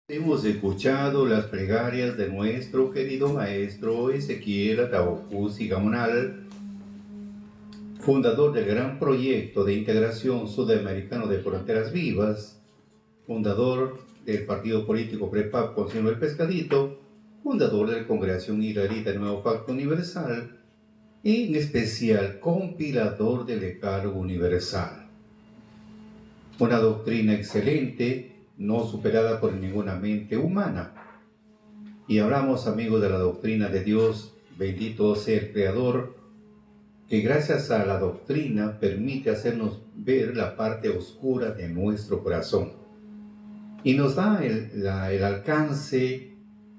Hemos escuchado las plegarias de nuestro querido maestro Ezequiel Ataocusi Gamonal, fundador del gran proyecto de integración sudamericano de fronteras vivas, fundador del partido político PREPAP Consejo del Pescadito, fundador de la Congregación Israelita Nuevo Pacto Universal y en especial compilador del Decálogo Universal. Una doctrina excelente, no superada por ninguna mente humana. Y hablamos, amigos, de la doctrina de Dios, bendito sea el Creador, que gracias a la doctrina permite hacernos ver la parte oscura de nuestro corazón. Y nos da el alcance,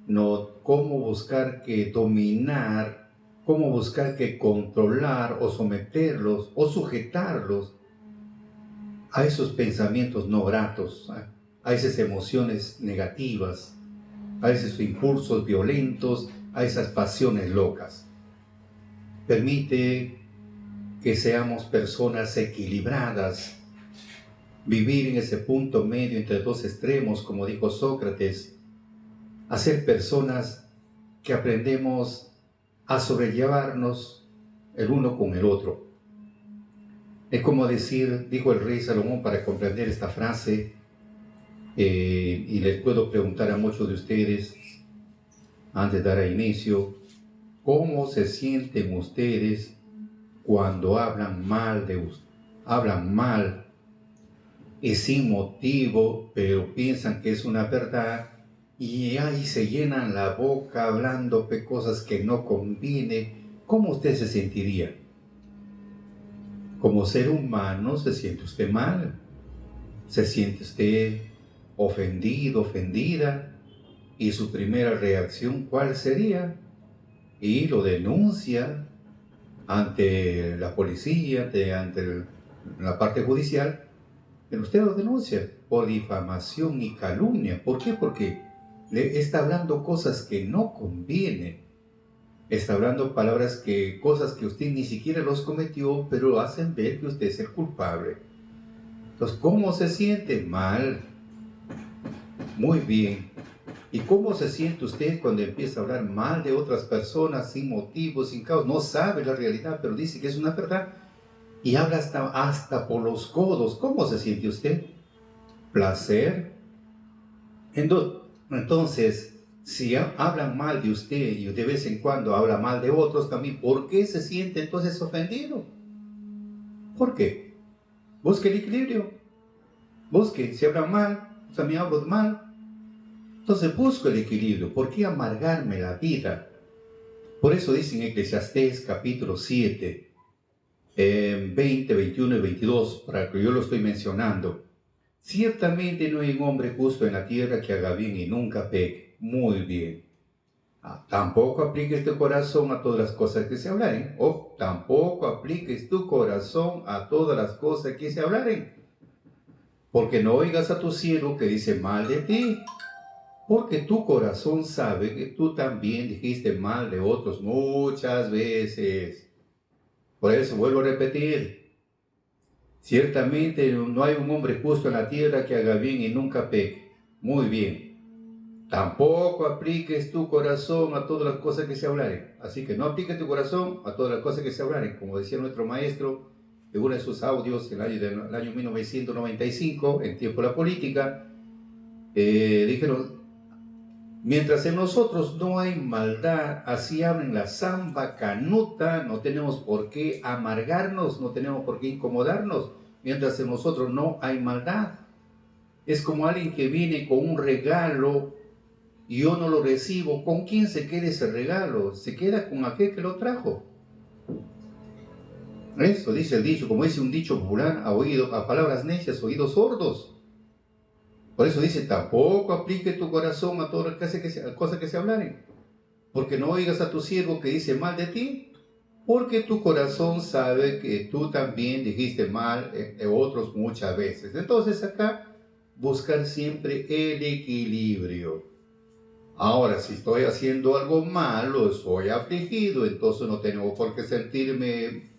cómo buscar que dominar, cómo buscar que controlar o someterlos o sujetarlos a esos pensamientos no gratos, a esas emociones negativas, a esos impulsos violentos, a esas pasiones locas. Permite que seamos personas equilibradas, vivir en ese punto medio entre dos extremos, como dijo Sócrates, a ser personas que aprendemos a sobrellevarnos el uno con el otro. Es como decir, dijo el rey Salomón, para comprender esta frase, y les puedo preguntar a muchos de ustedes, antes de dar inicio, ¿cómo se sienten ustedes cuando hablan mal de usted? Hablan mal y sin motivo, pero piensan que es una verdad, y ahí se llenan la boca hablando de cosas que no convienen. ¿Cómo usted se sentiría? Como ser humano se siente usted mal, se siente usted ofendido, ofendida, y su primera reacción, ¿cuál sería? Y lo denuncia ante la policía, ante la parte judicial, pero usted lo denuncia por difamación y calumnia. ¿Por qué? Porque le está hablando cosas que no convienen. Está hablando cosas que usted ni siquiera los cometió, pero hacen ver que usted es el culpable. Entonces, ¿cómo se siente? Mal. Muy bien. ¿Y cómo se siente usted cuando empieza a hablar mal de otras personas sin motivo, sin causa? No sabe la realidad, pero dice que es una verdad. Y habla hasta por los codos. ¿Cómo se siente usted? Placer. Entonces, si hablan mal de usted y de vez en cuando habla mal de otros también, ¿por qué se siente entonces ofendido? ¿Por qué? Busque el equilibrio. Busque, si hablan mal, también hablo mal. Entonces busco el equilibrio. ¿Por qué amargarme la vida? Por eso dice en Eclesiastés capítulo 7, 20, 21 y 22, para que yo lo estoy mencionando. Ciertamente no hay un hombre justo en la tierra que haga bien y nunca peque. Muy bien. Tampoco apliques tu corazón a todas las cosas que se hablaren. O tampoco apliques tu corazón a todas las cosas que se hablaren. Porque no oigas a tu siervo que dice mal de ti. Porque tu corazón sabe que tú también dijiste mal de otros muchas veces. Por eso vuelvo a repetir. Ciertamente no hay un hombre justo en la tierra que haga bien y nunca peque. Muy bien. Tampoco apliques tu corazón a todas las cosas que se hablaren. Así que no apliques tu corazón a todas las cosas que se hablaren. Como decía nuestro maestro en uno de sus audios en el año 1995, en tiempo de la política, dijeron: mientras en nosotros no hay maldad, así hablen la zamba canuta, no tenemos por qué amargarnos, no tenemos por qué incomodarnos. Mientras en nosotros no hay maldad. Es como alguien que viene con un regalo y yo no lo recibo. ¿Con quién se queda ese regalo? Se queda con aquel que lo trajo. Eso dice el dicho, como dice un dicho popular, a palabras necias, oídos sordos. Por eso dice: tampoco aplique tu corazón a todas las cosas que se hablaren, porque no oigas a tu siervo que dice mal de ti, porque tu corazón sabe que tú también dijiste mal de otros muchas veces. Entonces acá, buscar siempre el equilibrio. Ahora, si estoy haciendo algo malo, soy afligido, entonces no tengo por qué sentirme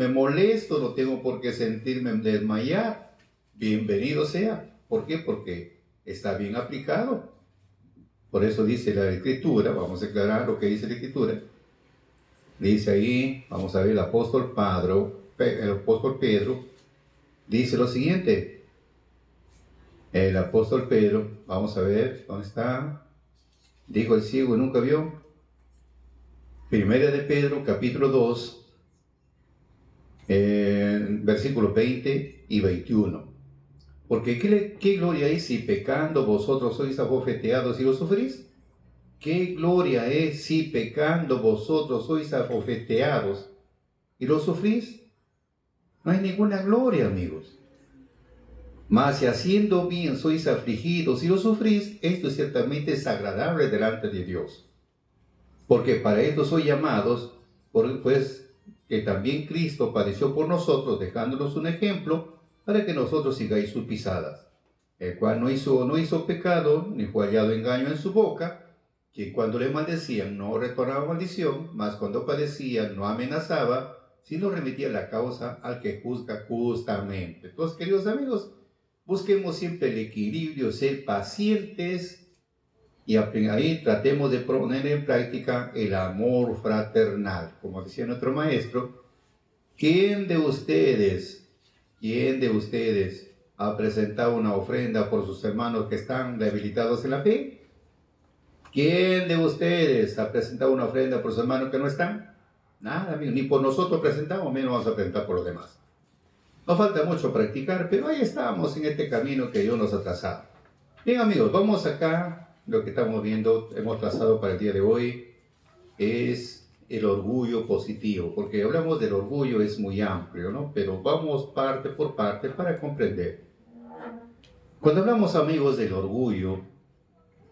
molesto, no tengo por qué sentirme desmayar. Bienvenido sea. ¿Por qué? Porque está bien aplicado. Por eso dice la Escritura, vamos a aclarar lo que dice la Escritura. Dice ahí, vamos a ver, el apóstol Pedro dice lo siguiente. El apóstol Pedro, vamos a ver, ¿dónde está? Dijo el ciego y nunca vio. Primera de Pedro, capítulo 2, versículos 20 y 21. Porque ¿qué gloria es si pecando vosotros sois abofeteados y lo sufrís? ¿Qué gloria es si pecando vosotros sois abofeteados y lo sufrís? No hay ninguna gloria, amigos. Mas si haciendo bien sois afligidos y lo sufrís, esto ciertamente es agradable delante de Dios. Porque para esto sois llamados, pues que también Cristo padeció por nosotros, dejándonos un ejemplo, para que nosotros sigáis sus pisadas, el cual no hizo pecado, ni fue hallado engaño en su boca, que cuando le maldecían no retornaba maldición, mas cuando padecían no amenazaba, sino remitía la causa al que juzga justamente. Entonces, queridos amigos, busquemos siempre el equilibrio, ser pacientes, y ahí tratemos de poner en práctica el amor fraternal. Como decía nuestro maestro, ¿quién de ustedes ha presentado una ofrenda por sus hermanos que están debilitados en la fe? ¿Quién de ustedes ha presentado una ofrenda por sus hermanos que no están? Nada, amigo, ni por nosotros presentamos, menos vamos a presentar por los demás. Nos falta mucho practicar, pero ahí estamos en este camino que Dios nos ha trazado. Bien, amigos, vamos acá. Lo que estamos viendo, hemos trazado para el día de hoy, es el orgullo positivo, porque hablamos del orgullo, es muy amplio, ¿no? Pero vamos parte por parte para comprender. Cuando hablamos, amigos, del orgullo,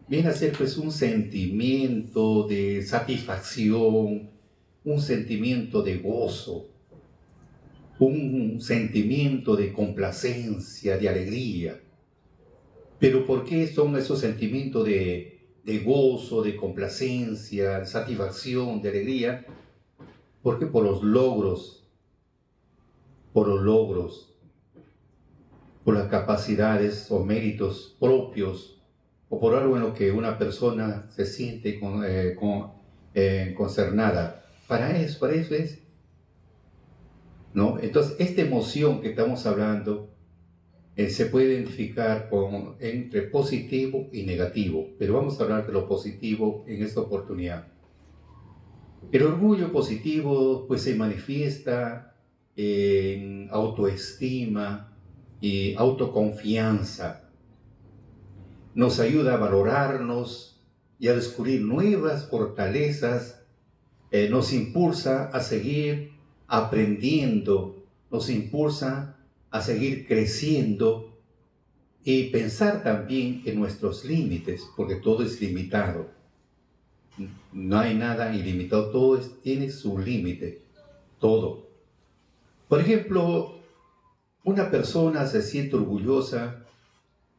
viene a ser pues un sentimiento de satisfacción, un sentimiento de gozo, un sentimiento de complacencia, de alegría. Pero ¿por qué son esos sentimientos de gozo, de complacencia, de satisfacción, de alegría? Porque por los logros, por las capacidades o méritos propios, o por algo en lo que una persona se siente concernada. Para eso es, ¿no? Entonces, esta emoción que estamos hablando se puede identificar entre positivo y negativo, pero vamos a hablar de lo positivo en esta oportunidad. El orgullo positivo pues se manifiesta en autoestima y autoconfianza. Nos ayuda a valorarnos y a descubrir nuevas fortalezas, nos impulsa a seguir aprendiendo, nos impulsa a seguir creciendo y pensar también en nuestros límites, porque todo es limitado. No hay nada ilimitado, todo tiene su límite, todo. Por ejemplo, una persona se siente orgullosa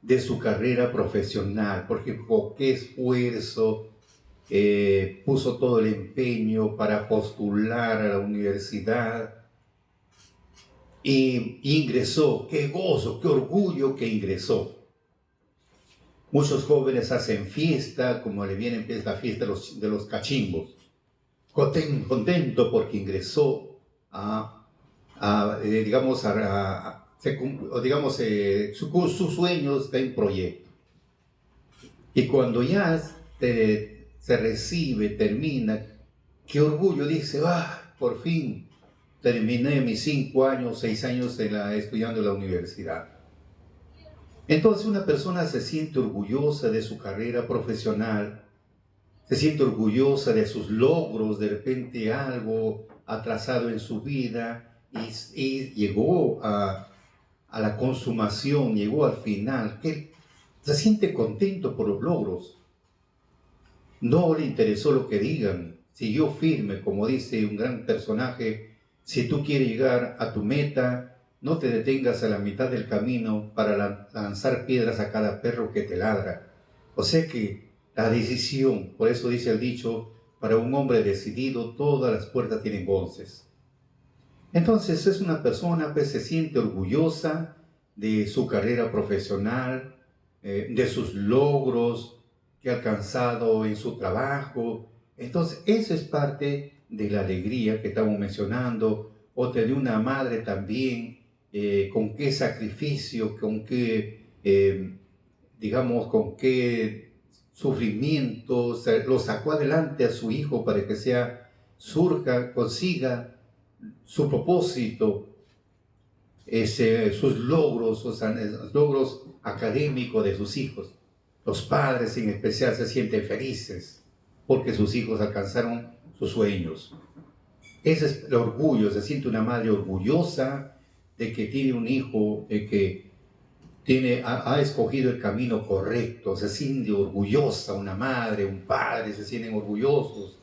de su carrera profesional, porque con qué esfuerzo puso todo el empeño para postular a la universidad, y ingresó. ¡Qué gozo, qué orgullo que ingresó! Muchos jóvenes hacen fiesta, como le viene la fiesta de los cachimbos. Contento porque ingresó su sueño está en proyecto. Y cuando ya se recibe, termina, qué orgullo, dice, por fin terminé mis 6 años estudiando en la universidad. Entonces una persona se siente orgullosa de su carrera profesional, se siente orgullosa de sus logros, de repente algo atrasado en su vida y llegó a la consumación, llegó al final, que se siente contento por los logros. No le interesó lo que digan, siguió firme, como dice un gran personaje. Si tú quieres llegar a tu meta, no te detengas a la mitad del camino para lanzar piedras a cada perro que te ladra. O sea que la decisión, por eso dice el dicho, para un hombre decidido todas las puertas tienen voces. Entonces es una persona que se siente orgullosa de su carrera profesional, de sus logros que ha alcanzado en su trabajo. Entonces, eso es parte de la alegría que estamos mencionando, o de una madre también, con qué sacrificio, con qué, digamos, con qué sufrimientos lo sacó adelante a su hijo para que surja, consiga su propósito, sus logros, sus logros académicos de sus hijos. Los padres en especial se sienten felices porque sus hijos alcanzaron sus sueños. Ese es el orgullo, se siente una madre orgullosa de que tiene un hijo que ha escogido el camino correcto, se siente orgullosa una madre, un padre, se sienten orgullosos.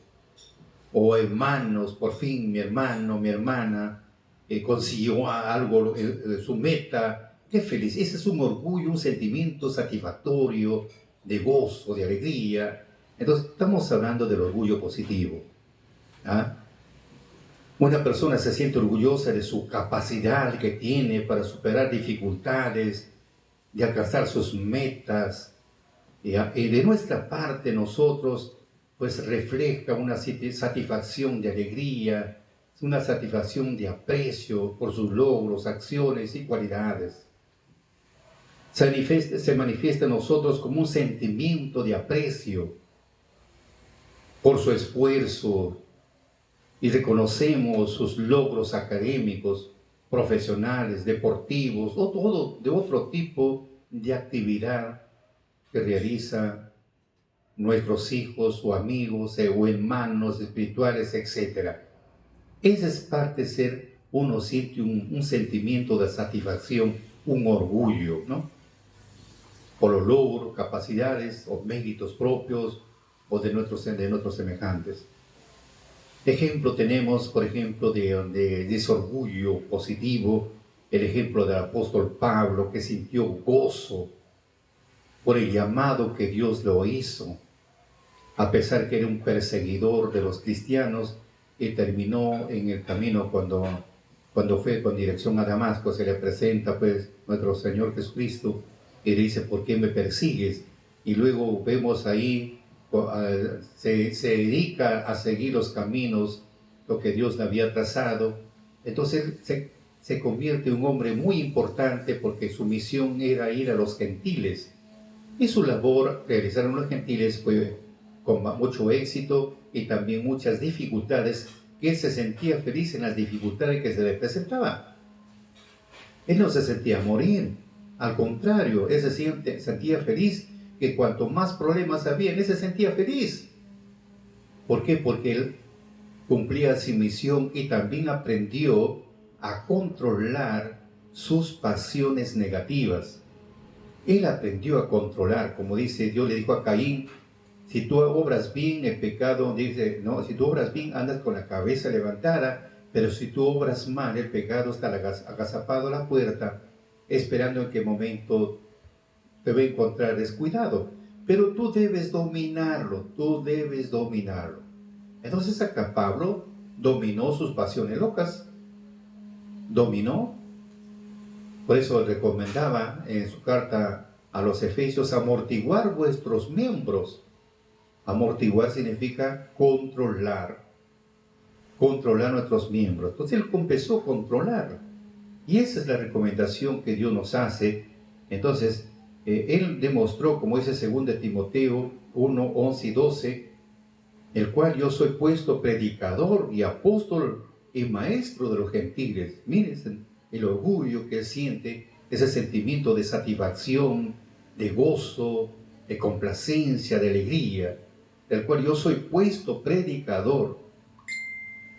O hermanos, por fin mi hermano, mi hermana consiguió algo, su meta, qué feliz. Ese es un orgullo, un sentimiento satisfactorio, de gozo, de alegría. Entonces estamos hablando del orgullo positivo. ¿Ah? Una persona se siente orgullosa de su capacidad que tiene para superar dificultades, de alcanzar sus metas. Y de nuestra parte nosotros, pues refleja una satisfacción de alegría, una satisfacción de aprecio por sus logros, acciones y cualidades. Se manifiesta en nosotros como un sentimiento de aprecio por su esfuerzo, y reconocemos sus logros académicos, profesionales, deportivos o todo de otro tipo de actividad que realiza nuestros hijos o amigos o hermanos espirituales, etc. Esa es parte de ser uno siente un sentimiento de satisfacción, un orgullo, ¿no? Por los logros, capacidades o méritos propios o de nuestros semejantes. Ejemplo tenemos, por ejemplo, de ese orgullo positivo, el ejemplo del apóstol Pablo, que sintió gozo por el llamado que Dios lo hizo, a pesar que era un perseguidor de los cristianos, y terminó en el camino cuando fue con dirección a Damasco. Se le presenta pues nuestro Señor Jesucristo y dice: ¿por qué me persigues? Y luego vemos ahí, se dedica a seguir los caminos, lo que Dios le había trazado. Entonces se convierte en un hombre muy importante, porque su misión era ir a los gentiles, y su labor realizar en los gentiles fue con mucho éxito y también muchas dificultades, que él se sentía feliz en las dificultades que se le presentaban. Él no se sentía morir, al contrario, él se sentía feliz, que cuanto más problemas había, él se sentía feliz. ¿Por qué? Porque él cumplía su misión y también aprendió a controlar sus pasiones negativas. Él aprendió a controlar, como dice, Dios le dijo a Caín: si tú obras bien, el pecado, dice, no, si tú obras bien, andas con la cabeza levantada, pero si tú obras mal, el pecado está agazapado a la puerta, esperando en qué momento te va a encontrar descuidado. Pero tú debes dominarlo, tú debes dominarlo. Entonces acá Pablo dominó sus pasiones locas, dominó. Por eso recomendaba en su carta a los Efesios amortiguar vuestros miembros. Amortiguar significa controlar nuestros miembros. Entonces él empezó a controlar, y esa es la recomendación que Dios nos hace. Entonces él demostró, como dice 2 Timoteo 1, 11 y 12, el cual yo soy puesto predicador y apóstol y maestro de los gentiles. Miren el orgullo que él siente, ese sentimiento de satisfacción, de gozo, de complacencia, de alegría, del cual yo soy puesto predicador,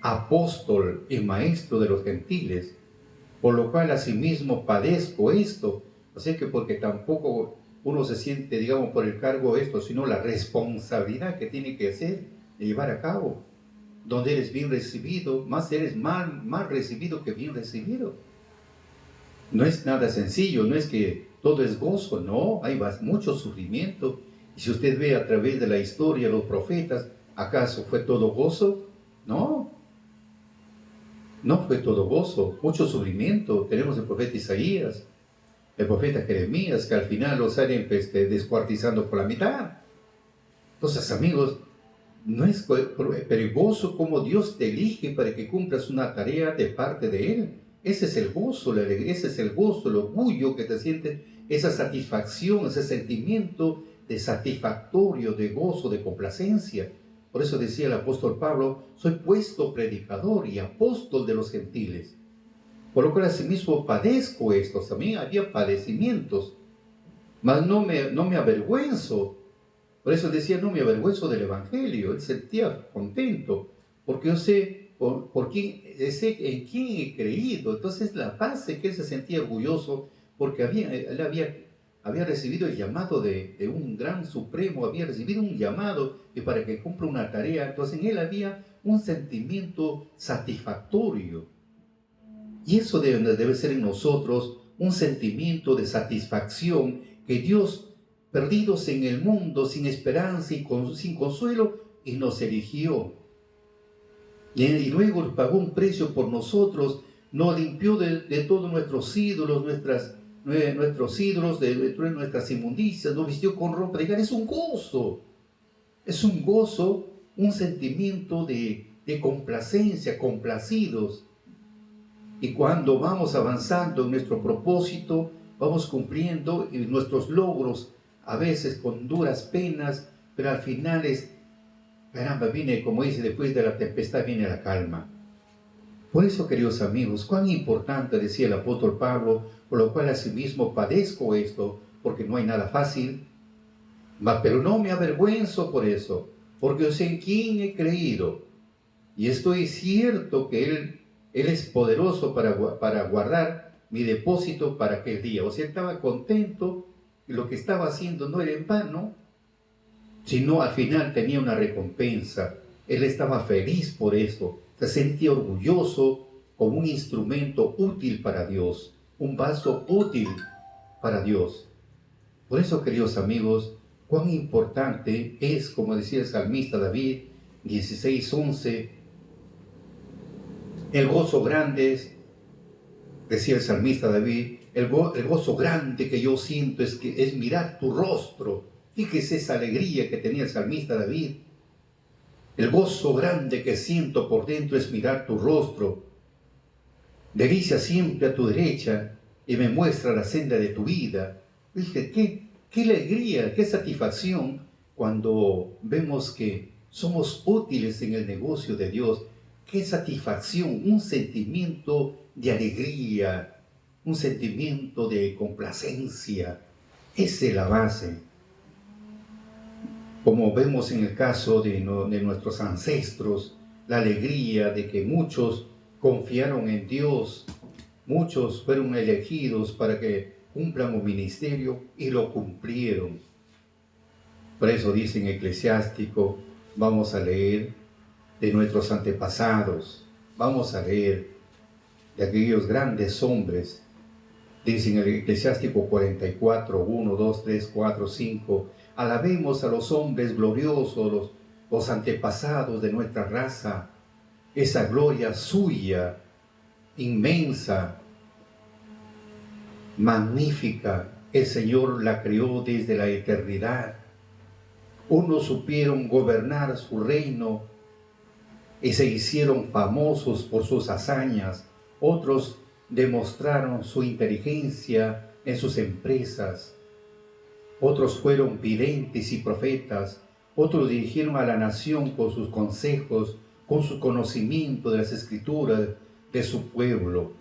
apóstol y maestro de los gentiles, por lo cual asimismo padezco esto. Así que porque tampoco uno se siente, digamos, por el cargo de esto, sino la responsabilidad que tiene que hacer, de llevar a cabo. Donde eres bien recibido, más eres mal recibido que bien recibido. No es nada sencillo, no es que todo es gozo, no, hay mucho sufrimiento. Y si usted ve a través de la historia, los profetas, ¿acaso fue todo gozo? No, no fue todo gozo, mucho sufrimiento. Tenemos el profeta Isaías, el profeta Jeremías, que al final lo salen descuartizando por la mitad. Entonces, amigos, no es perigoso como Dios te elige para que cumplas una tarea de parte de Él. Ese es el gozo, la alegría, ese es el gozo, el orgullo que te sientes, esa satisfacción, ese sentimiento de satisfactorio, de gozo, de complacencia. Por eso decía el apóstol Pablo, soy puesto predicador y apóstol de los gentiles. Por lo cual asimismo padezco estos. También había padecimientos, mas no me avergüenzo. Por eso decía, no me avergüenzo del Evangelio. Él sentía contento, porque yo sé, sé en quién he creído. Entonces la base que él se sentía orgulloso, porque él había recibido el llamado de un gran supremo, había recibido un llamado y para que cumpla una tarea. Entonces en él había un sentimiento satisfactorio. Y eso debe ser en nosotros un sentimiento de satisfacción que Dios, perdidos en el mundo, sin esperanza y sin consuelo, y nos eligió. Y luego pagó un precio por nosotros, nos limpió de todos nuestros ídolos, nuestros ídolos, de nuestras inmundicias, nos vistió con ropa de gala. Es un gozo, un sentimiento de complacencia, complacidos. Y cuando vamos avanzando en nuestro propósito, vamos cumpliendo nuestros logros, a veces con duras penas, pero al final caramba, viene, como dice, después de la tempestad viene la calma. Por eso, queridos amigos, cuán importante, decía el apóstol Pablo, por lo cual asimismo padezco esto, porque no hay nada fácil, pero no me avergüenzo por eso, porque yo sé en quién he creído, y estoy cierto que Él es poderoso para guardar mi depósito para aquel día. O sea, estaba contento, y lo que estaba haciendo no era en vano, sino al final tenía una recompensa. Él estaba feliz por eso, se sentía orgulloso como un instrumento útil para Dios, un vaso útil para Dios. Por eso, queridos amigos, cuán importante es, como decía el salmista David, 16:11, el gozo grande es, decía el salmista David, el gozo grande que yo siento es mirar tu rostro. Fíjese esa alegría que tenía el salmista David. El gozo grande que siento por dentro es mirar tu rostro. Delicia siempre a tu derecha y me muestra la senda de tu vida. Dije, qué alegría, qué satisfacción cuando vemos que somos útiles en el negocio de Dios. Qué satisfacción, un sentimiento de alegría, un sentimiento de complacencia. Esa es la base. Como vemos en el caso de nuestros ancestros, la alegría de que muchos confiaron en Dios, muchos fueron elegidos para que cumplan un ministerio y lo cumplieron. Por eso dice en Eclesiástico, vamos a leer de nuestros antepasados, vamos a leer de aquellos grandes hombres. Dice en el Eclesiástico 44, 1, 2, 3, 4, 5, alabemos a los hombres gloriosos, los antepasados de nuestra raza, esa gloria suya, inmensa, magnífica, el Señor la creó desde la eternidad. Unos supieron gobernar su reino y se hicieron famosos por sus hazañas, otros demostraron su inteligencia en sus empresas, otros fueron videntes y profetas, otros dirigieron a la nación con sus consejos, con su conocimiento de las escrituras de su pueblo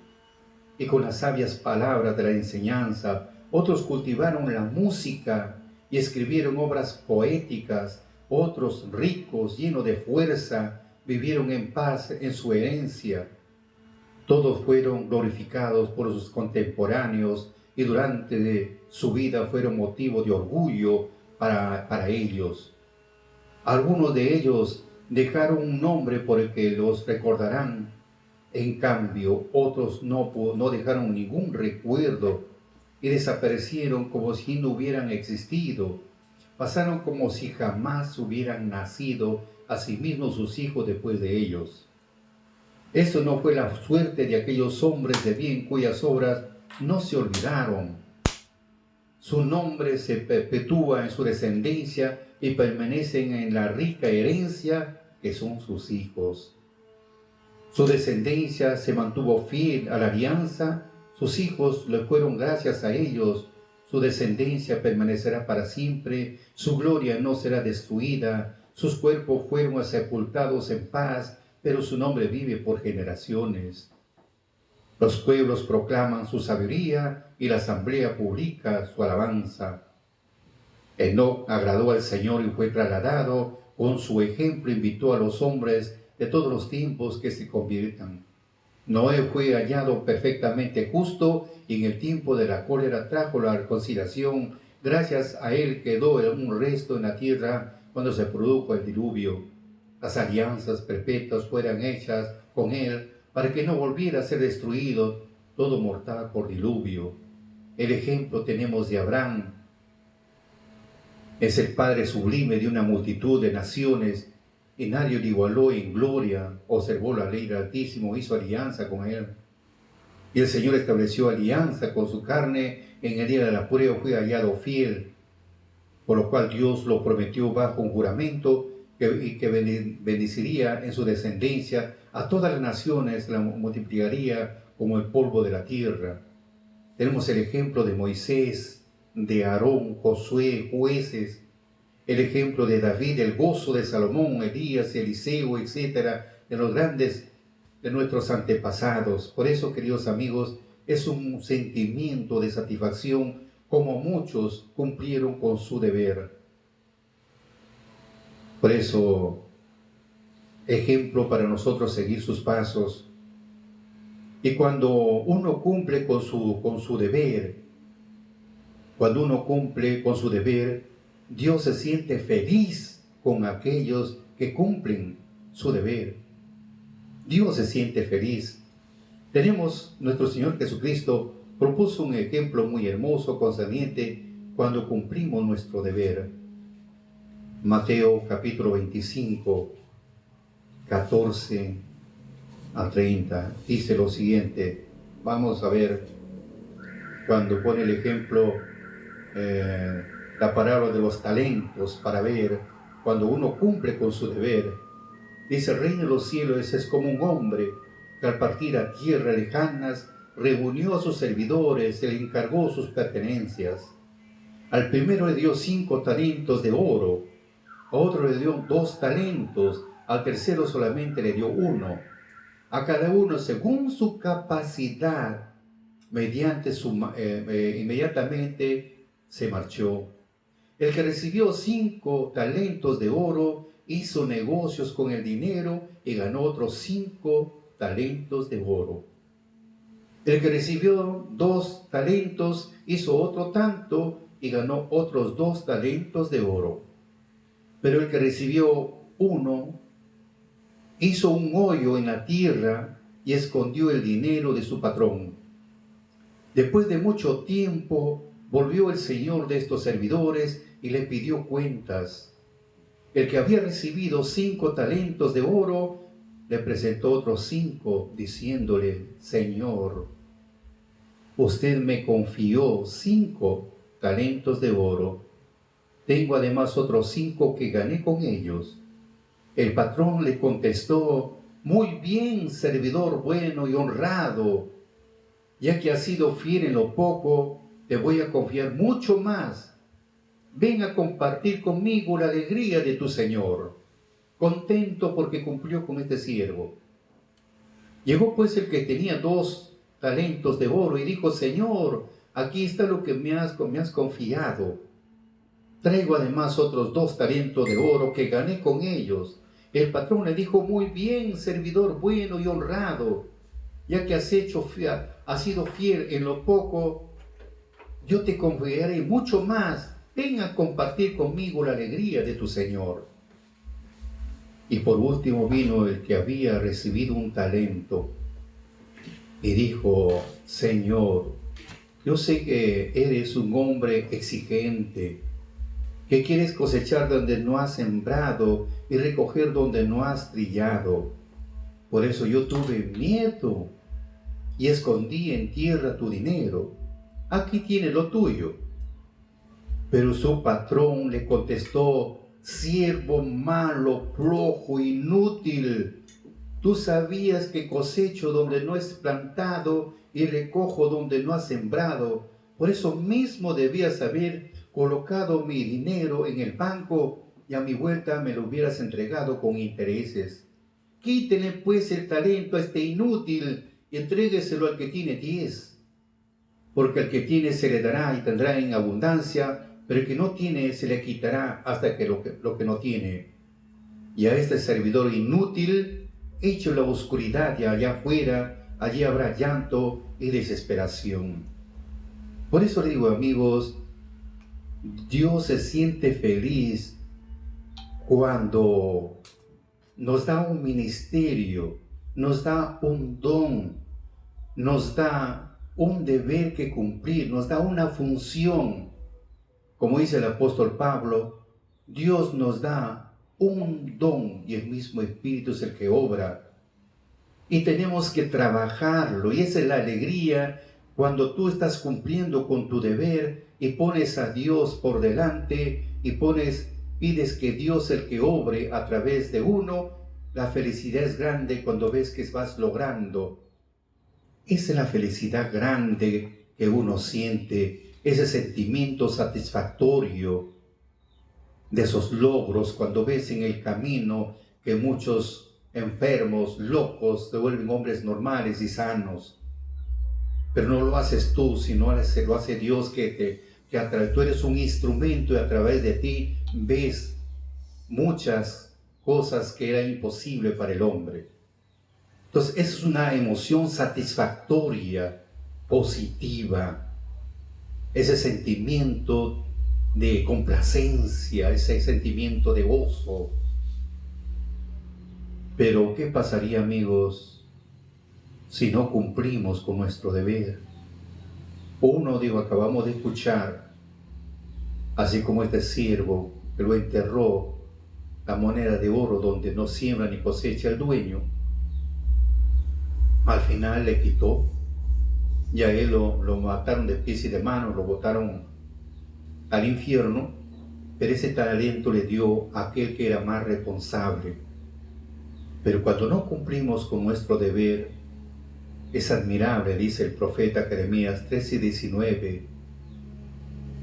y con las sabias palabras de la enseñanza. Otros cultivaron la música y escribieron obras poéticas. Otros, ricos, llenos de fuerza, vivieron en paz en su herencia. Todos fueron glorificados por sus contemporáneos y durante su vida fueron motivo de orgullo para ellos. Algunos de ellos dejaron un nombre por el que los recordarán. En cambio, otros no dejaron ningún recuerdo y desaparecieron como si no hubieran existido. Pasaron como si jamás hubieran nacido, asimismo sus hijos después de ellos. Eso no fue la suerte de aquellos hombres de bien cuyas obras no se olvidaron. Su nombre se perpetúa en su descendencia y permanecen en la rica herencia que son sus hijos. Su descendencia se mantuvo fiel a la alianza, sus hijos le fueron gracias a ellos, su descendencia permanecerá para siempre, su gloria no será destruida, sus cuerpos fueron sepultados en paz, pero su nombre vive por generaciones. Los pueblos proclaman su sabiduría y la asamblea publica su alabanza. Enoc agradó al Señor y fue trasladado, con su ejemplo invitó a los hombres de todos los tiempos que se conviertan. Noé fue hallado perfectamente justo y en el tiempo de la cólera trajo la reconciliación. Gracias a él quedó un resto en la tierra cuando se produjo el diluvio. Las alianzas perpetuas fueran hechas con él para que no volviera a ser destruido todo mortal por diluvio. El ejemplo tenemos de Abraham. Es el padre sublime de una multitud de naciones y nadie le igualó en gloria. Observó la ley del Altísimo, hizo alianza con él. Y el Señor estableció alianza con su carne. En el día de la prueba fue hallado fiel, por lo cual Dios lo prometió bajo un juramento que bendeciría en su descendencia a todas las naciones, la multiplicaría como el polvo de la tierra. Tenemos el ejemplo de Moisés, de Aarón, Josué, jueces, el ejemplo de David, el gozo de Salomón, Elías, Eliseo, etcétera, de los grandes de nuestros antepasados. Por eso, queridos amigos, es un sentimiento de satisfacción como muchos cumplieron con su deber. Por eso, ejemplo para nosotros seguir sus pasos. Y cuando uno cumple con su deber, Dios se siente feliz con aquellos que cumplen su deber. Dios se siente feliz. Tenemos, nuestro Señor Jesucristo propuso un ejemplo muy hermoso concerniente cuando cumplimos nuestro deber. Mateo capítulo 25, 14 a 30, dice lo siguiente. Vamos a ver cuando pone el ejemplo, la parábola de los talentos, para ver cuando uno cumple con su deber. Dice: el reino de los cielos es como un hombre que al partir a tierras lejanas reunió a sus servidores y le encargó sus pertenencias. Al primero le dio 5 talentos de oro, a otro le dio 2 talentos, al tercero solamente le dio 1, a cada uno según su capacidad. Inmediatamente se marchó. El que recibió 5 talentos de oro hizo negocios con el dinero y ganó otros 5 talentos de oro. El que recibió 2 talentos hizo otro tanto y ganó otros 2 talentos de oro. Pero el que recibió 1 hizo un hoyo en la tierra y escondió el dinero de su patrón. Después de mucho tiempo volvió el señor de estos servidores y le pidió cuentas. El que había recibido 5 talentos de oro le presentó otros 5, diciéndole: Señor, usted me confió 5 talentos de oro. Tengo además otros 5 que gané con ellos. El patrón le contestó: muy bien, servidor bueno y honrado. Ya que has sido fiel en lo poco, te voy a confiar mucho más. Ven a compartir conmigo la alegría de tu Señor. Contento porque cumplió con este siervo. Llegó pues el que tenía 2 talentos de oro y dijo: Señor, aquí está lo que me has confiado. Traigo además otros 2 talentos de oro que gané con ellos. El patrón le dijo: muy bien, servidor bueno y honrado. Ya que has sido fiel en lo poco, yo te confiaré mucho más. Ven a compartir conmigo la alegría de tu Señor. Y por último vino el que había recibido un talento y dijo: Señor, yo sé que eres un hombre exigente, que quieres cosechar donde no has sembrado y recoger donde no has trillado. Por eso yo tuve miedo y escondí en tierra tu dinero. Aquí tienes lo tuyo. Pero su patrón le contestó: siervo malo, flojo, inútil. Tú sabías que cosecho donde no es plantado y recojo donde no has sembrado. Por eso mismo debías haber colocado mi dinero en el banco y a mi vuelta me lo hubieras entregado con intereses. Quítele pues el talento a este inútil y entrégueselo al que tiene 10. Porque al que tiene se le dará y tendrá en abundancia, pero el que no tiene se le quitará hasta que lo que no tiene. Y a este servidor inútil, hecho en la oscuridad y allá afuera, allí habrá llanto y desesperación. Por eso le digo, amigos, Dios se siente feliz cuando nos da un ministerio, nos da un don, nos da un deber que cumplir, nos da una función. Como dice el apóstol Pablo, Dios nos da un don y el mismo Espíritu es el que obra. Y tenemos que trabajarlo, y esa es la alegría cuando tú estás cumpliendo con tu deber y pones a Dios por delante y pides que Dios el que obre a través de uno. La felicidad es grande cuando ves que vas logrando. Esa es la felicidad grande que uno siente, ese sentimiento satisfactorio de esos logros cuando ves en el camino que muchos enfermos, locos, se vuelven hombres normales y sanos. Pero no lo haces tú, sino lo hace Dios tú eres un instrumento y a través de ti ves muchas cosas que eran imposibles para el hombre. Entonces, esa es una emoción satisfactoria, positiva, ese sentimiento de complacencia, ese sentimiento de gozo. Pero, ¿qué pasaría, amigos, si no cumplimos con nuestro deber? Acabamos de escuchar, así como este siervo que lo enterró la moneda de oro donde no siembra ni cosecha el dueño, al final le quitó, y a él lo mataron de pies y de manos, lo botaron al infierno, pero ese talento le dio a aquel que era más responsable. Pero cuando no cumplimos con nuestro deber, es admirable, dice el profeta Jeremías 13:19,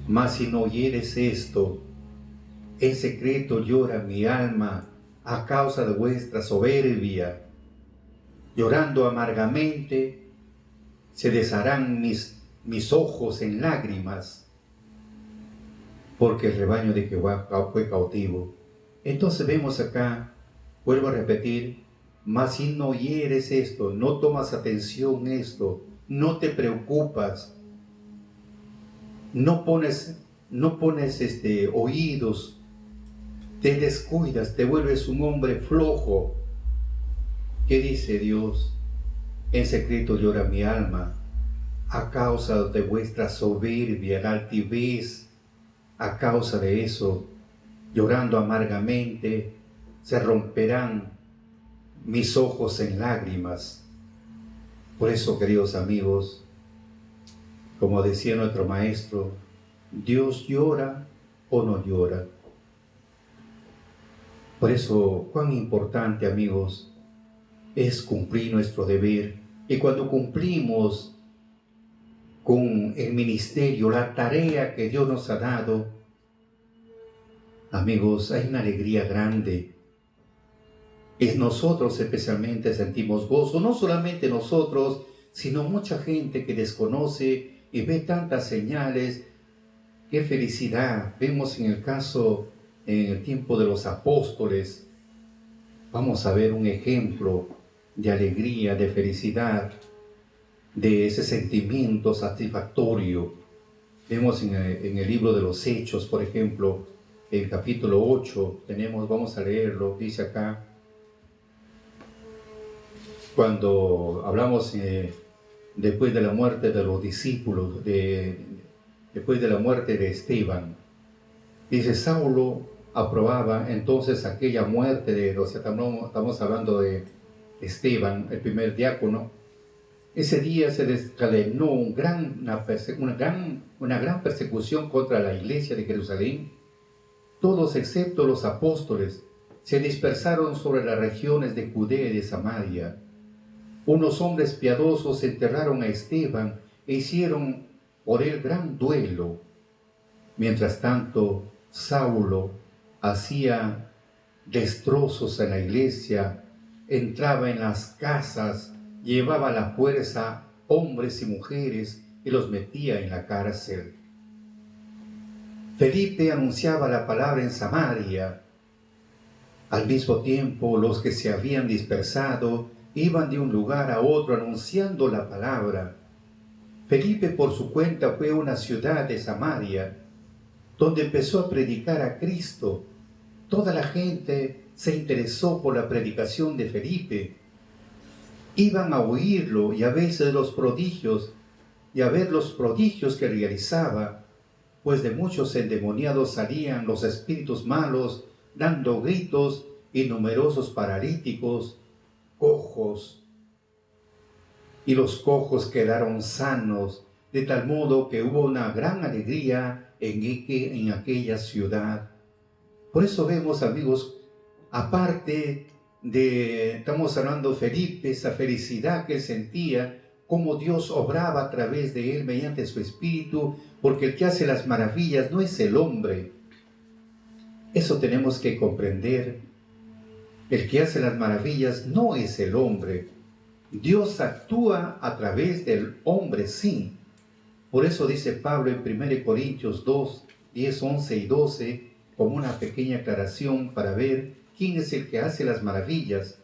mas si no oyeres esto, en secreto llora mi alma a causa de vuestra soberbia. Llorando amargamente, se desharán mis ojos en lágrimas, porque el rebaño de Jehová fue cautivo. Entonces vemos acá, vuelvo a repetir, mas si no oyeres esto, no tomas atención esto, no te preocupas, no pones oídos, te descuidas, te vuelves un hombre flojo. ¿Qué dice Dios? En secreto llora mi alma a causa de vuestra soberbia, la altivez. A causa de eso, llorando amargamente, se romperán mis ojos en lágrimas. Por eso, queridos amigos, como decía nuestro maestro, ¿Dios llora o no llora? Por eso, cuán importante, amigos, es cumplir nuestro deber. Y cuando cumplimos con el ministerio, la tarea que Dios nos ha dado, amigos, hay una alegría grande. Es nosotros especialmente sentimos gozo, no solamente nosotros, sino mucha gente que desconoce y ve tantas señales. ¡Qué felicidad! Vemos en el tiempo de los apóstoles, vamos a ver un ejemplo de alegría, de felicidad, de ese sentimiento satisfactorio. Vemos en el libro de los Hechos, por ejemplo, el capítulo 8, vamos a leerlo, dice acá, cuando hablamos después de la muerte de los discípulos, después de la muerte de Esteban, dice, Saulo aprobaba entonces aquella muerte estamos hablando de Esteban, el primer diácono, Ese día se desencadenó una gran persecución contra la iglesia de Jerusalén. Todos excepto los apóstoles se dispersaron sobre las regiones de Judea y de Samaria. Unos hombres piadosos enterraron a Esteban e hicieron por él gran duelo. Mientras tanto, Saulo hacía destrozos en la iglesia, entraba en las casas, llevaba a la fuerza hombres y mujeres y los metía en la cárcel. Felipe anunciaba la palabra en Samaria. Al mismo tiempo, los que se habían dispersado iban de un lugar a otro anunciando la palabra. Felipe por su cuenta fue a una ciudad de Samaria, donde empezó a predicar a Cristo. Toda la gente se interesó por la predicación de Felipe. Iban a oírlo y a veces los prodigios, y a ver los prodigios que realizaba, pues de muchos endemoniados salían los espíritus malos, dando gritos, y numerosos paralíticos, cojos, y los cojos quedaron sanos, de tal modo que hubo una gran alegría en aquella ciudad. Por eso vemos, amigos, aparte de, estamos hablando de Felipe, esa felicidad que él sentía, cómo Dios obraba a través de él mediante su espíritu, porque el que hace las maravillas no es el hombre. Eso tenemos que comprender. El que hace las maravillas no es el hombre. Dios actúa a través del hombre, sí. Por eso dice Pablo en 1 Corintios 2, 10, 11 y 12, como una pequeña aclaración para ver quién es el que hace las maravillas.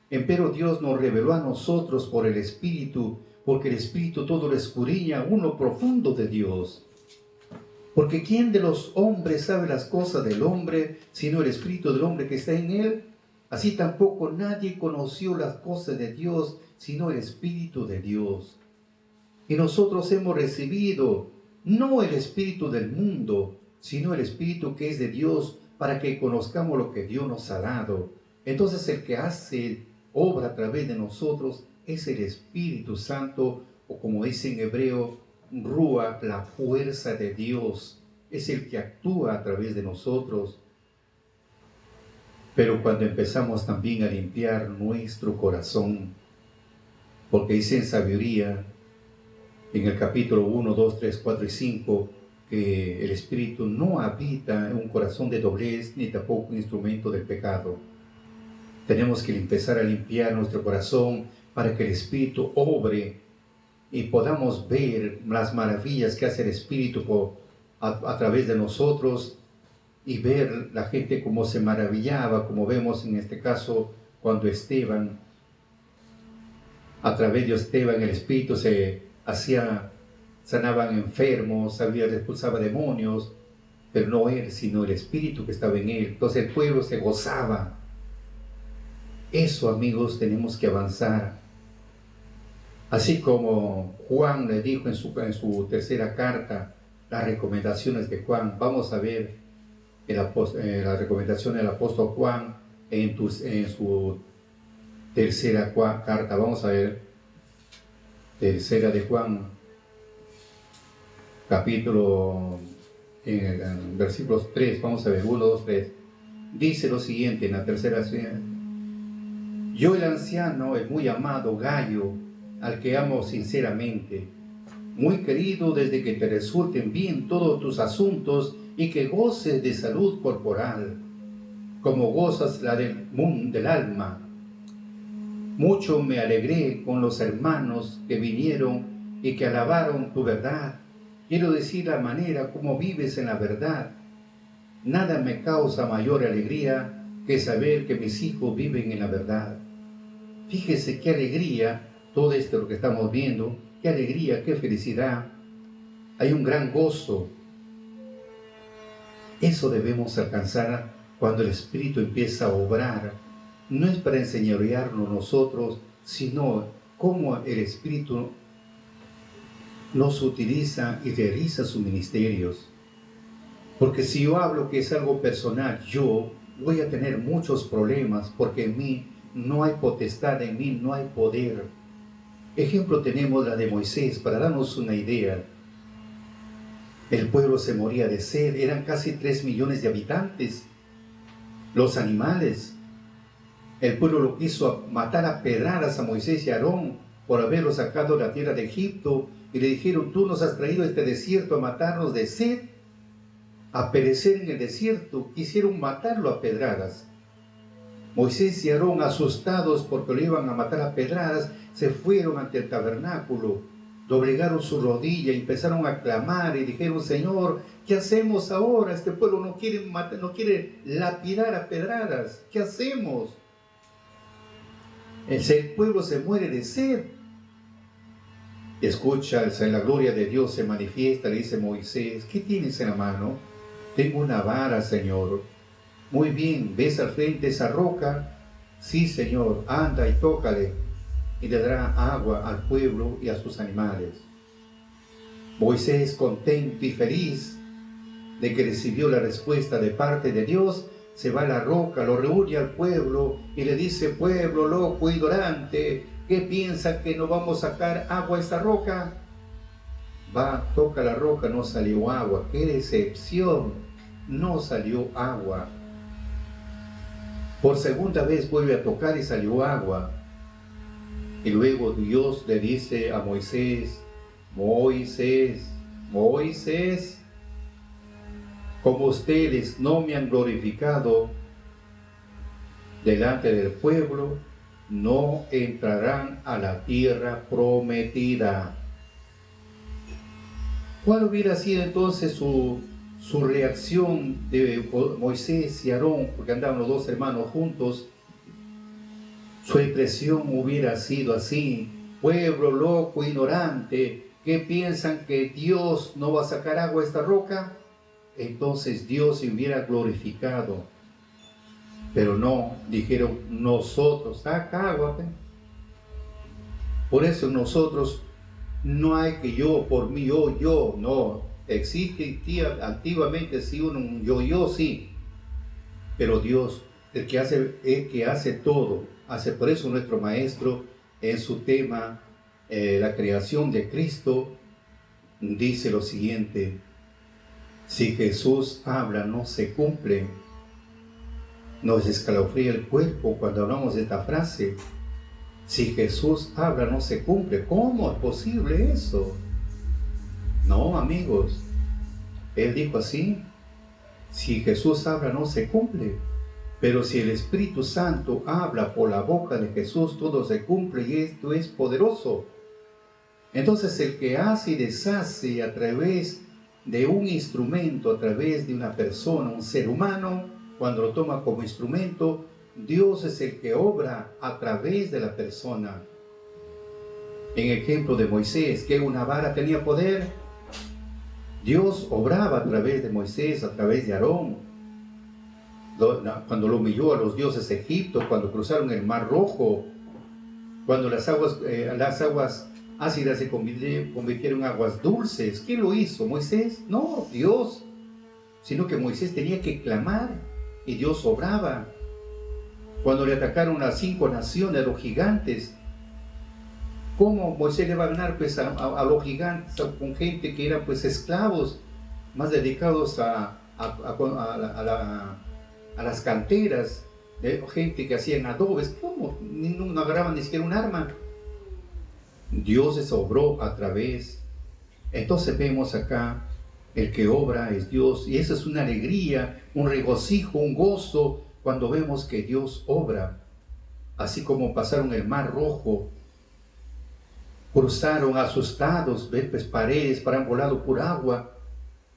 Empero Dios nos reveló a nosotros por el Espíritu, porque el Espíritu todo lo escudriña aún lo profundo de Dios. Porque ¿quién de los hombres sabe las cosas del hombre, sino el Espíritu del hombre que está en él? Así tampoco nadie conoció las cosas de Dios, sino el Espíritu de Dios. Y nosotros hemos recibido no el espíritu del mundo, sino el Espíritu que es de Dios, para que conozcamos lo que Dios nos ha dado. Entonces el que hace obra a través de nosotros es el Espíritu Santo, o como dice en hebreo, Ruach, la fuerza de Dios. Es el que actúa a través de nosotros. Pero cuando empezamos también a limpiar nuestro corazón, porque dice en sabiduría, en el capítulo 1, 2, 3, 4 y 5, que el Espíritu no habita en un corazón de doblez, ni tampoco un instrumento del pecado. Tenemos que empezar a limpiar nuestro corazón para que el Espíritu obre y podamos ver las maravillas que hace el Espíritu a través de nosotros, y ver la gente como se maravillaba, como vemos en este caso cuando Esteban, a través de Esteban el Espíritu sanaban enfermos, expulsaba demonios, pero no él, sino el Espíritu que estaba en él. Entonces el pueblo se gozaba. Eso, amigos, tenemos que avanzar. Así como Juan le dijo en su tercera carta, las recomendaciones de Juan. Vamos a ver la recomendación del apóstol Juan en su tercera carta. Vamos a ver, tercera de Juan, capítulo, en versículos 3, vamos a ver, 1, 2, 3. Dice lo siguiente en la tercera: yo, el anciano, el muy amado Gayo, al que amo sinceramente, muy querido desde que te resulten bien todos tus asuntos y que goces de salud corporal, como gozas la del alma. Mucho me alegré con los hermanos que vinieron y que alabaron tu verdad. Quiero decir la manera como vives en la verdad. Nada me causa mayor alegría que saber que mis hijos viven en la verdad. Fíjese qué alegría, todo esto lo que estamos viendo, qué alegría, qué felicidad. Hay un gran gozo. Eso debemos alcanzar cuando el Espíritu empieza a obrar. No es para enseñorearnos nosotros, sino cómo el Espíritu nos utiliza y realiza sus ministerios. Porque si yo hablo que es algo personal, yo voy a tener muchos problemas, porque en mí no hay potestad, en mí no hay poder. ejemplo tenemos la de Moisés para darnos una idea. El pueblo se moría de sed, eran casi 3 millones de habitantes. Los animales, el pueblo lo quiso matar a pedradas a Moisés y a Aarón por haberlos sacado de la tierra de Egipto, y le dijeron: tú nos has traído a este desierto a matarnos de sed, a perecer en el desierto. Quisieron matarlo a pedradas. Moisés y Aarón, asustados porque lo iban a matar a pedradas, se fueron ante el tabernáculo, doblegaron su rodilla y empezaron a clamar y dijeron: Señor, ¿qué hacemos ahora? Este pueblo no quiere matar, no quiere lapidar a pedradas. ¿Qué hacemos? El pueblo se muere de sed. Escucha, la gloria de Dios se manifiesta, le dice Moisés: ¿qué tienes en la mano? Tengo una vara, Señor. Muy bien, ¿ves al frente esa roca? Sí, Señor, anda y tócale, y le dará agua al pueblo y a sus animales. Moisés, contento y feliz de que recibió la respuesta de parte de Dios, se va a la roca, lo reúne al pueblo y le dice: pueblo loco y ignorante, ¿qué piensa que no vamos a sacar agua a esta roca? Va, toca la roca, no salió agua. ¡Qué decepción! No salió agua. Por segunda vez vuelve a tocar y salió agua. Y luego Dios le dice a Moisés: Moisés, Moisés, como ustedes no me han glorificado delante del pueblo, no entrarán a la tierra prometida. ¿Cuál hubiera sido entonces su reacción de Moisés y Aarón, porque andaban los dos hermanos juntos? Su expresión hubiera sido así: pueblo loco, ignorante, ¿qué piensan que Dios no va a sacar agua a esta roca? Entonces Dios se hubiera glorificado. Pero no, dijeron: nosotros, saca agua. Por eso nosotros, no hay que yo, por mí, yo, no. Existe antiguamente sí un yo, sí. Pero Dios, el que hace todo, hace. Por eso nuestro maestro, en su tema, la creación de Cristo, dice lo siguiente: si Jesús habla, no se cumple. Nos escalofría el cuerpo cuando hablamos de esta frase. Si Jesús habla, no se cumple. ¿Cómo es posible eso? No, amigos. Él dijo así: si Jesús habla, no se cumple. Pero si el Espíritu Santo habla por la boca de Jesús, todo se cumple, y esto es poderoso. Entonces, el que hace y deshace a través de un instrumento, a través de una persona, un ser humano, cuando lo toma como instrumento, Dios es el que obra a través de la persona. En el ejemplo de Moisés, que una vara tenía poder, Dios obraba a través de Moisés, a través de Aarón. Cuando lo humilló a los dioses de Egipto, cuando cruzaron el Mar Rojo, cuando las aguas ácidas se convirtieron en aguas dulces. ¿Quién lo hizo? ¿Moisés? No, Dios. Sino que Moisés tenía que clamar y Dios obraba. Cuando le atacaron las 5 naciones, a los gigantes, ¿cómo Moisés le va a ganar pues, a los gigantes, con gente que eran pues esclavos, más dedicados a las canteras, de gente que hacían adobes? ¿Cómo? No agarraban ni siquiera un arma. Dios les obró a través. Entonces vemos acá, el que obra es Dios, y esa es una alegría, un regocijo, un gozo, cuando vemos que Dios obra. Así como pasaron el Mar Rojo, cruzaron asustados, pues paredes para volado por agua,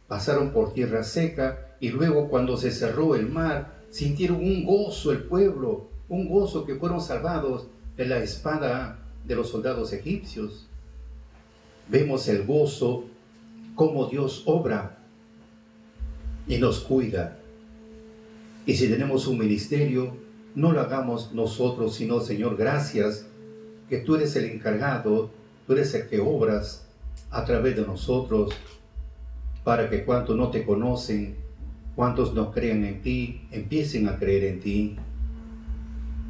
pasaron por tierra seca, y luego cuando se cerró el mar, sintieron un gozo el pueblo, un gozo que fueron salvados de la espada de los soldados egipcios. Vemos el gozo, cómo Dios obra y nos cuida. Y si tenemos un ministerio, no lo hagamos nosotros, sino: Señor, gracias, que tú eres el encargado, tú eres el que obras a través de nosotros, para que cuantos no te conocen, cuantos no crean en ti, empiecen a creer en ti.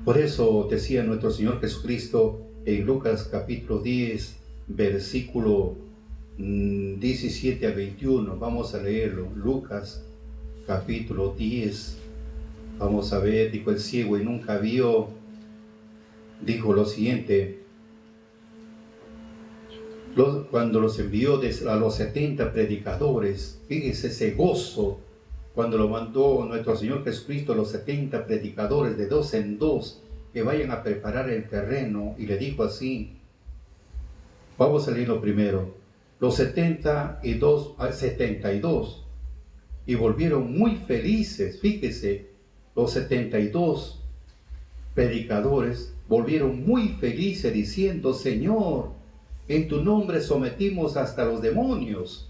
Por eso decía nuestro Señor Jesucristo: en Lucas capítulo 10, versículo 17 a 21. Vamos a leerlo. Lucas capítulo 10. Vamos a ver, dijo el ciego y nunca vio. Dijo lo siguiente: cuando los envió a los 70 predicadores, fíjese ese gozo, cuando lo mandó nuestro Señor Jesucristo a los 70 predicadores de dos en dos, que vayan a preparar el terreno, y le dijo así. Vamos a leerlo primero. Los 72, y volvieron muy felices. Fíjese, los 72 predicadores volvieron muy felices diciendo: Señor, en tu nombre sometimos hasta los demonios.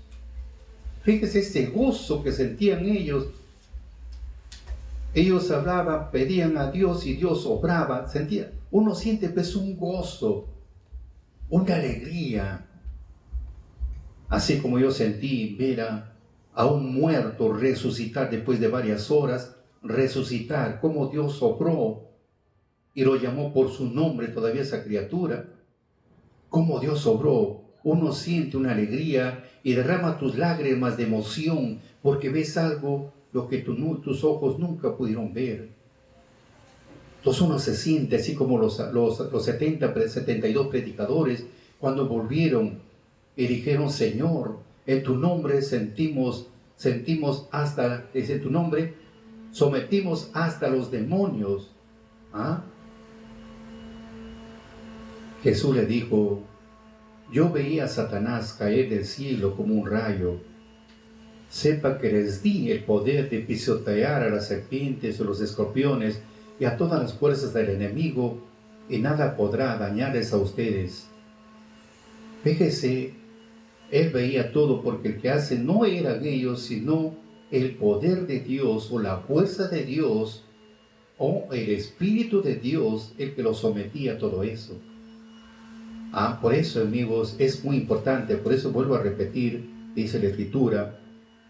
Fíjese ese gozo que sentían ellos. Ellos hablaban, pedían a Dios y Dios obraba. Uno siente pues un gozo, una alegría. Así como yo sentí ver a un muerto resucitar después de varias horas, resucitar, como Dios obró y lo llamó por su nombre todavía esa criatura. Como Dios obró, uno siente una alegría y derrama tus lágrimas de emoción porque ves algo lo que tus ojos nunca pudieron ver. Entonces uno se siente así como los 72 predicadores cuando volvieron y dijeron: Señor, en tu nombre sentimos hasta, en tu nombre sometimos hasta los demonios. Jesús le dijo: yo veía a Satanás caer del cielo como un rayo. Sepa que les di el poder de pisotear a las serpientes o los escorpiones y a todas las fuerzas del enemigo, y nada podrá dañarles a ustedes. Fíjese, él veía todo, porque el que hace no eran ellos, sino el poder de Dios o la fuerza de Dios o el Espíritu de Dios el que lo sometía a todo eso. Por eso, amigos, es muy importante. Por eso vuelvo a repetir, dice la Escritura,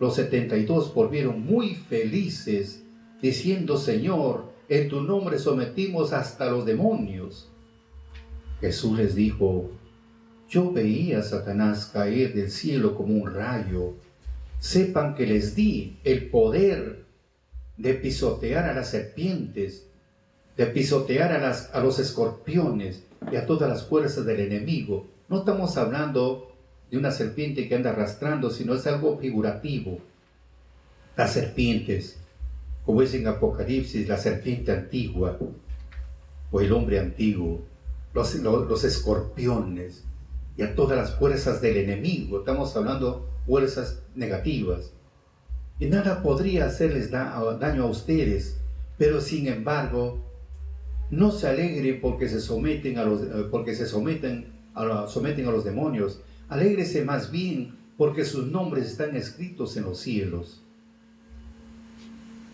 los 72 volvieron muy felices, diciendo: Señor, en tu nombre sometimos hasta los demonios. Jesús les dijo: yo veía a Satanás caer del cielo como un rayo. Sepan que les di el poder de pisotear a las serpientes, de pisotear a los escorpiones y a todas las fuerzas del enemigo. No estamos hablando de una serpiente que anda arrastrando, sino es algo figurativo. Las serpientes, como es en Apocalipsis, la serpiente antigua o el hombre antiguo, los escorpiones y a todas las fuerzas del enemigo. Estamos hablando fuerzas negativas. Y nada podría hacerles daño a ustedes, pero sin embargo, no se alegren porque someten a los demonios. Alégrese más bien porque sus nombres están escritos en los cielos.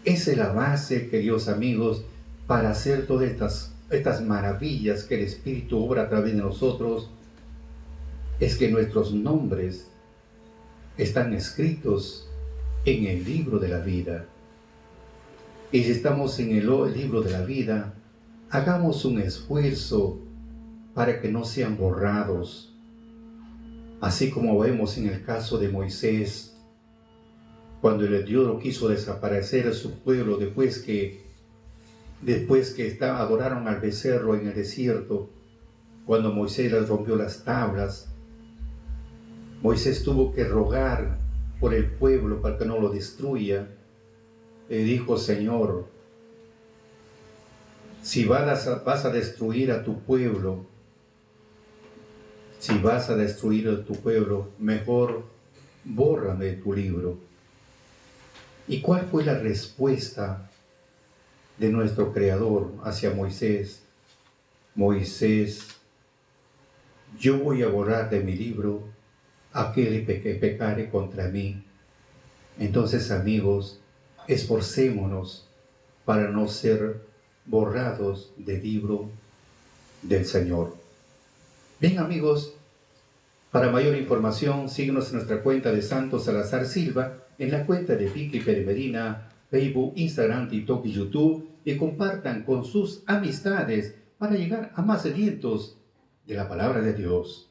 Esa es la base, queridos amigos, para hacer todas estas maravillas que el Espíritu obra a través de nosotros. Es que nuestros nombres están escritos en el libro de la vida. Y si estamos en el libro de la vida, hagamos un esfuerzo para que no sean borrados. Así como vemos en el caso de Moisés, cuando el Dios quiso desaparecer a su pueblo después que adoraron al becerro en el desierto, cuando Moisés les rompió las tablas, Moisés tuvo que rogar por el pueblo para que no lo destruya. Le dijo: Señor, si vas a destruir a tu pueblo, mejor bórrame de tu libro. ¿Y cuál fue la respuesta de nuestro Creador hacia Moisés? Moisés, yo voy a borrar de mi libro aquel que pecare contra mí. Entonces, amigos, esforcémonos para no ser borrados del libro del Señor. Bien, amigos, para mayor información, síguenos en nuestra cuenta de Santos Salazar Silva, en la cuenta de Vicky Medina, Facebook, Instagram, TikTok y YouTube, y compartan con sus amistades para llegar a más cientos de la palabra de Dios.